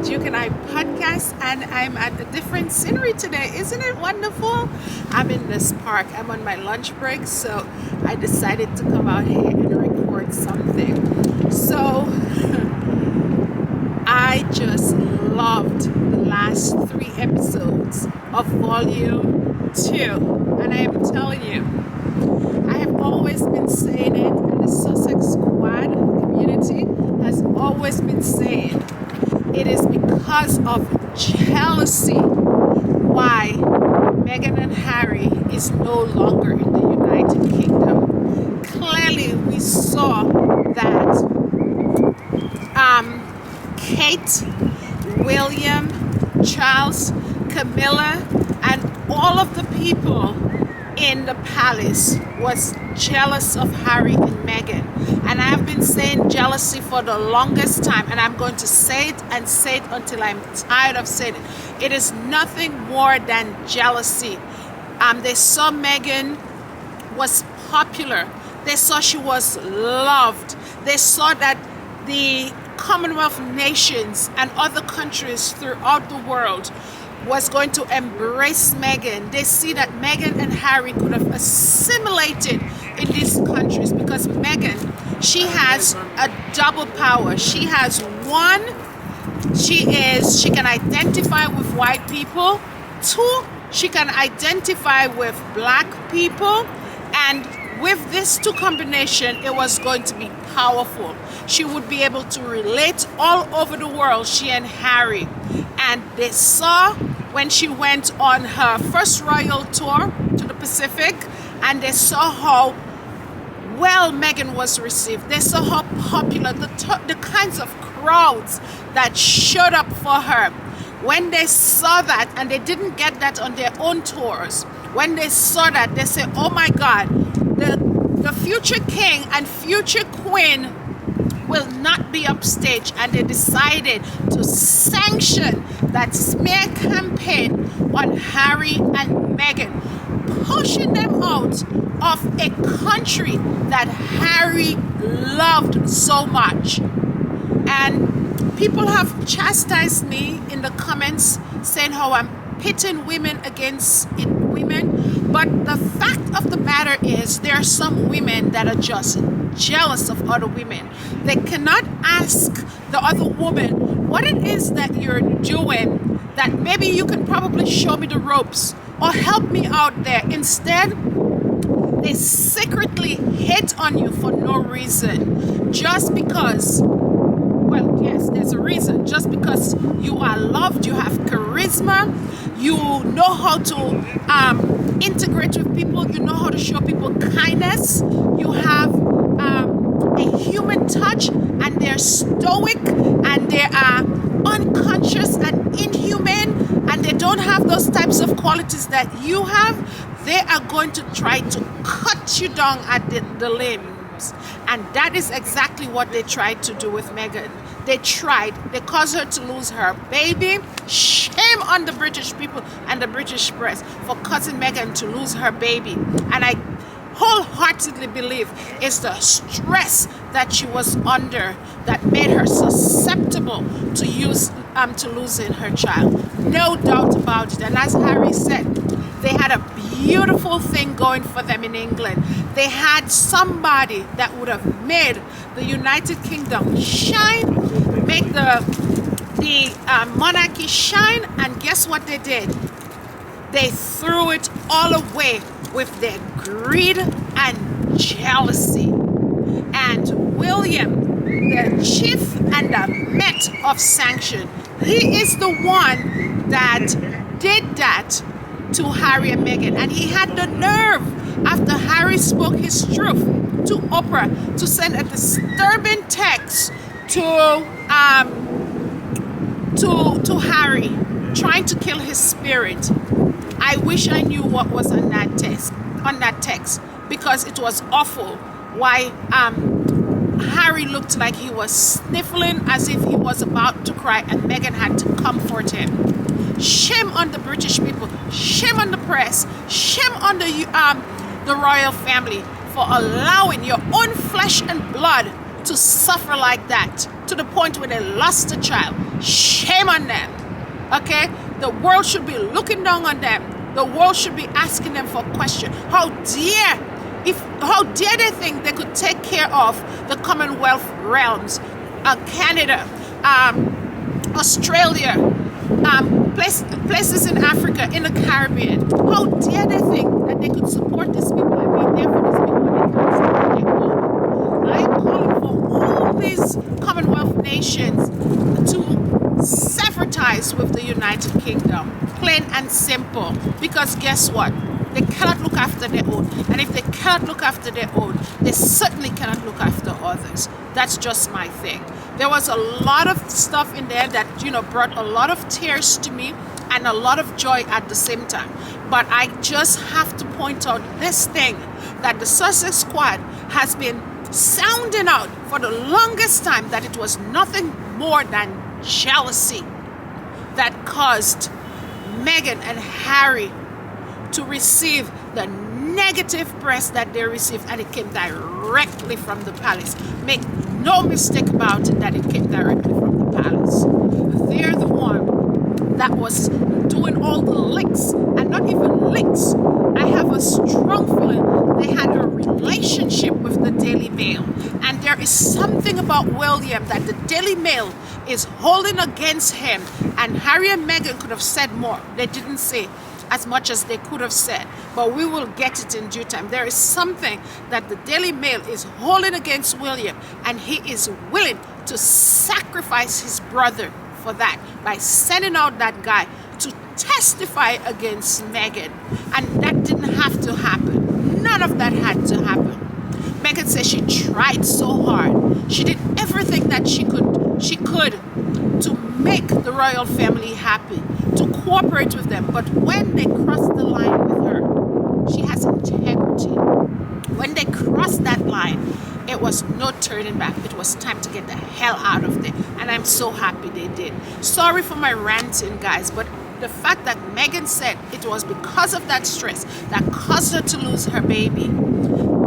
Duke and I podcast, and I'm at a different scenery today. Isn't it wonderful? I'm in this park. I'm on my lunch break, so I decided to come out here and record something. So I just loved the last 3 episodes of Volume 2, and I am telling you, I have always been saying it, and the Sussex Squad community has always been saying it is because of jealousy why Meghan and Harry is no longer in the United Kingdom. Clearly, we saw that Kate, William, Charles, Camilla, and all of the people in the palace was jealous of Harry and Meghan. And I have been saying jealousy for the longest time, and I'm going to say it and say it until I'm tired of saying it. It is nothing more than jealousy. They saw Meghan was popular. They saw she was loved. They saw that the Commonwealth nations and other countries throughout the world was going to embrace Meghan. They see that Meghan and Harry could have assimilated in these countries because Meghan, she has a double power. She has one, she can identify with white people. 2, she can identify with black people. And with this 2 combination, it was going to be powerful. She would be able to relate all over the world, she and Harry. And they saw when she went on her first royal tour to the Pacific, and they saw how well Meghan was received. They saw how popular, the kinds of crowds that showed up for her. When they saw that, and they didn't get that on their own tours, when they saw that, they said, oh my God, the future king and future queen will not be upstage. And they decided to sanction that smear campaign on Harry and Meghan, pushing them out of a country that Harry loved so much. And people have chastised me in the comments saying how I'm pitting women against women. But the fact of the matter is, there are some women that are just jealous of other women. They cannot ask the other woman what it is that you're doing, that maybe you can probably show me the ropes or help me out there. Instead, they secretly hate on you for no reason. Just because, well, yes, there's a reason. Just because you are loved, you have charisma, you know how to integrate with people, you know how to show people kindness, you have a human touch, and they're stoic, and they are unconscious and inhumane, and they don't have those types of qualities that you have. They are going to try to cut you down at the limbs. And that is exactly what they tried to do with Meghan. They caused her to lose her baby. Shame on the British people and the British press for causing Meghan to lose her baby. And I wholeheartedly believe it's the stress that she was under that made her susceptible to losing her child. No doubt about it. And as Harry said, they had a beautiful thing going for them in England. They had somebody that would have made the United Kingdom shine, make the monarchy shine, and guess what they did? They threw it all away with their greed and jealousy. And William, the chief and the Met of Sanction, he is the one that did that to Harry and Meghan. And he had the nerve, after Harry spoke his truth to Oprah, to send a disturbing text to Harry, trying to kill his spirit. I wish I knew what was on that text, because it was awful. Why Harry looked like he was sniffling as if he was about to cry, and Meghan had to comfort him. Shame on the British people, shame on the press, shame on the royal family for allowing your own flesh and blood to suffer like that. to the point where they lost a child. Shame on them. Okay? The world should be looking down on them. The world should be asking them for questions. How dare they think they could take care of the Commonwealth realms, Canada, Australia, places in Africa, in the Caribbean. How dare they think that they could support these people and be there for these people when they can't stand their own? I am calling for all these Commonwealth nations to sever ties with the United Kingdom, plain and simple. Because guess what? They cannot look after their own. And if they cannot look after their own, they certainly cannot look after others. That's just my thing. There was a lot of stuff in there that, brought a lot of tears to me and a lot of joy at the same time. But I just have to point out this thing that the Sussex Squad has been sounding out for the longest time, that it was nothing more than jealousy that caused Meghan and Harry to receive the negative press that they received, and it came directly from the palace. Make no mistake about it that it came directly from the palace. They're the one that was doing all the leaks, and not even leaks. I have a strong feeling they had a relationship with the Daily Mail, and there is something about William that the Daily Mail is holding against him, and Harry and Meghan could have said more. They didn't say as much as they could have said, but we will get it in due time. There is something that the Daily Mail is holding against William, and he is willing to sacrifice his brother for that by sending out that guy to testify against Meghan. And that didn't have to happen. None of that had to happen. Meghan says she tried so hard. She did everything that she could to make the royal family happy, to cooperate with them. But when they crossed the line with her, she has integrity. When they crossed that line, it was no turning back. It was time to get the hell out of there. And I'm so happy they did. Sorry for my ranting, guys, but the fact that Meghan said it was because of that stress that caused her to lose her baby,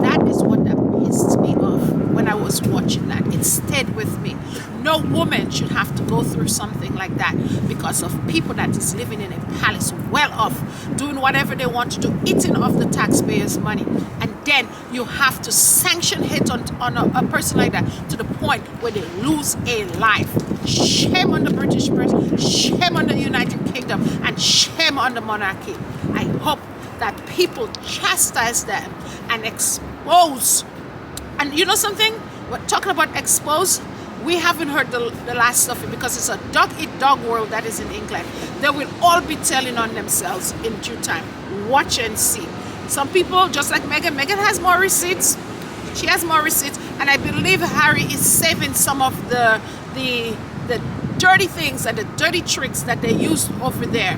that is what that pissed me off when I was watching that. It stayed with me. No woman should have to go through something like that because of people that is living in a palace, well off, doing whatever they want to do, eating off the taxpayers' money. And then you have to sanction hate on a person like that to the point where they lose a life. Shame on the British person, shame on the United Kingdom, and shame on the monarchy. I hope that people chastise them and expose. And you know something? We're talking about expose. We haven't heard the last of it because it's a dog-eat-dog world that is in England. They will all be telling on themselves in due time. Watch and see. Some people, just like Meghan has more receipts. She has more receipts. And I believe Harry is saving some of the dirty things and the dirty tricks that they use over there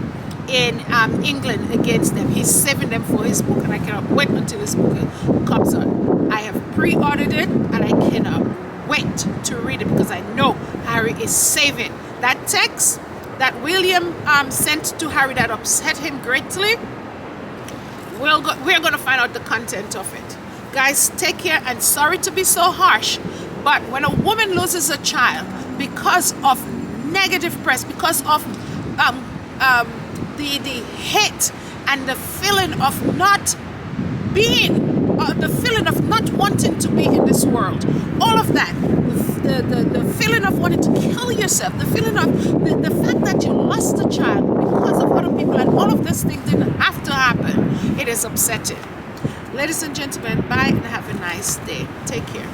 in England against them. He's saving them for his book, and I cannot wait until his book comes out. I have pre-ordered it, and I cannot wait to read it because I know Harry is saving. That text that William sent to Harry that upset him greatly, we're going to find out the content of it. Guys, take care, and sorry to be so harsh, but when a woman loses a child because of negative press, because of the hate and the feeling of not being, the feeling of not wanting to be in this world, all of that, the feeling of wanting to kill yourself, the feeling of the fact that you lost a child because of other people, and all of these things didn't have to happen, it is upsetting. Ladies and gentlemen, bye and have a nice day. Take care.